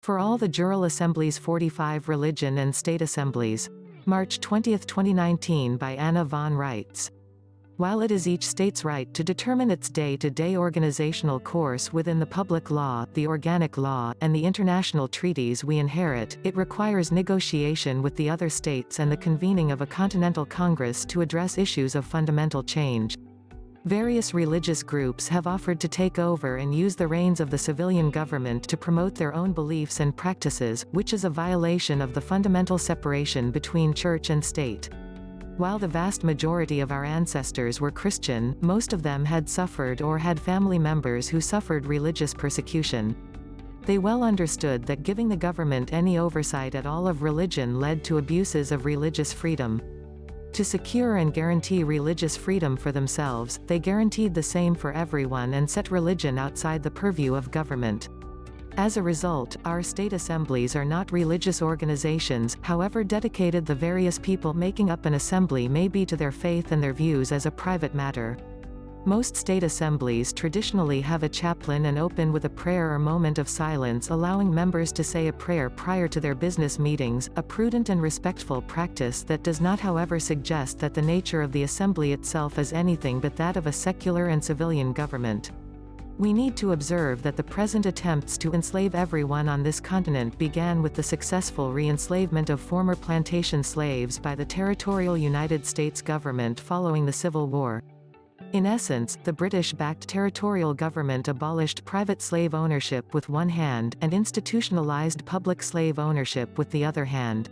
For all the Jural Assemblies 45 Religion and State Assemblies. March 20, 2019 by Anna von Reitz. While it is each state's right to determine its day-to-day organizational course within the public law, the organic law, and the international treaties we inherit, it requires negotiation with the other states and the convening of a Continental Congress to address issues of fundamental change. Various religious groups have offered to take over and use the reins of the civilian government to promote their own beliefs and practices, which is a violation of the fundamental separation between church and state. While the vast majority of our ancestors were Christian, most of them had suffered or had family members who suffered religious persecution. They well understood that giving the government any oversight at all of religion led to abuses of religious freedom. To secure and guarantee religious freedom for themselves, they guaranteed the same for everyone and set religion outside the purview of government. As a result, our state assemblies are not religious organizations, however dedicated the various people making up an assembly may be to their faith and their views as a private matter. Most state assemblies traditionally have a chaplain and open with a prayer or moment of silence, allowing members to say a prayer prior to their business meetings, a prudent and respectful practice that does not however suggest that the nature of the assembly itself is anything but that of a secular and civilian government. We need to observe that the present attempts to enslave everyone on this continent began with the successful re-enslavement of former plantation slaves by the territorial United States government following the Civil War. In essence, the British-backed territorial government abolished private slave ownership with one hand, and institutionalized public slave ownership with the other hand.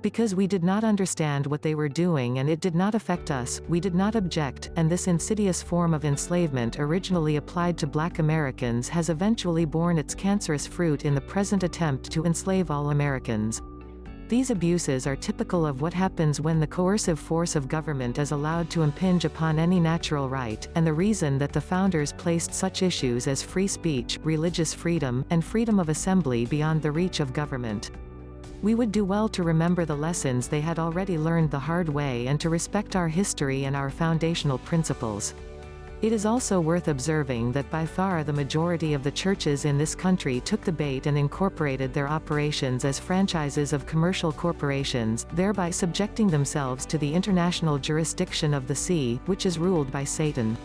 Because we did not understand what they were doing and it did not affect us, we did not object, and this insidious form of enslavement originally applied to Black Americans has eventually borne its cancerous fruit in the present attempt to enslave all Americans. These abuses are typical of what happens when the coercive force of government is allowed to impinge upon any natural right, and the reason that the founders placed such issues as free speech, religious freedom, and freedom of assembly beyond the reach of government. We would do well to remember the lessons they had already learned the hard way and to respect our history and our foundational principles. It is also worth observing that by far the majority of the churches in this country took the bait and incorporated their operations as franchises of commercial corporations, thereby subjecting themselves to the international jurisdiction of the sea, which is ruled by Satan.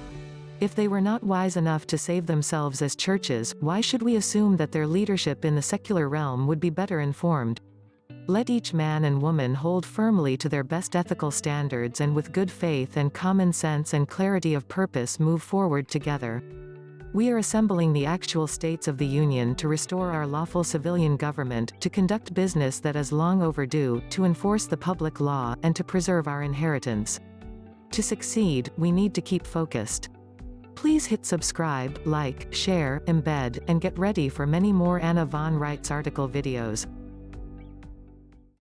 If they were not wise enough to save themselves as churches, why should we assume that their leadership in the secular realm would be better informed? Let each man and woman hold firmly to their best ethical standards and with good faith and common sense and clarity of purpose move forward together. We are assembling the actual states of the Union to restore our lawful civilian government, to conduct business that is long overdue, to enforce the public law, and to preserve our inheritance. To succeed, we need to keep focused. Please hit subscribe, like, share, embed, and get ready for many more Anna von Reitz article videos.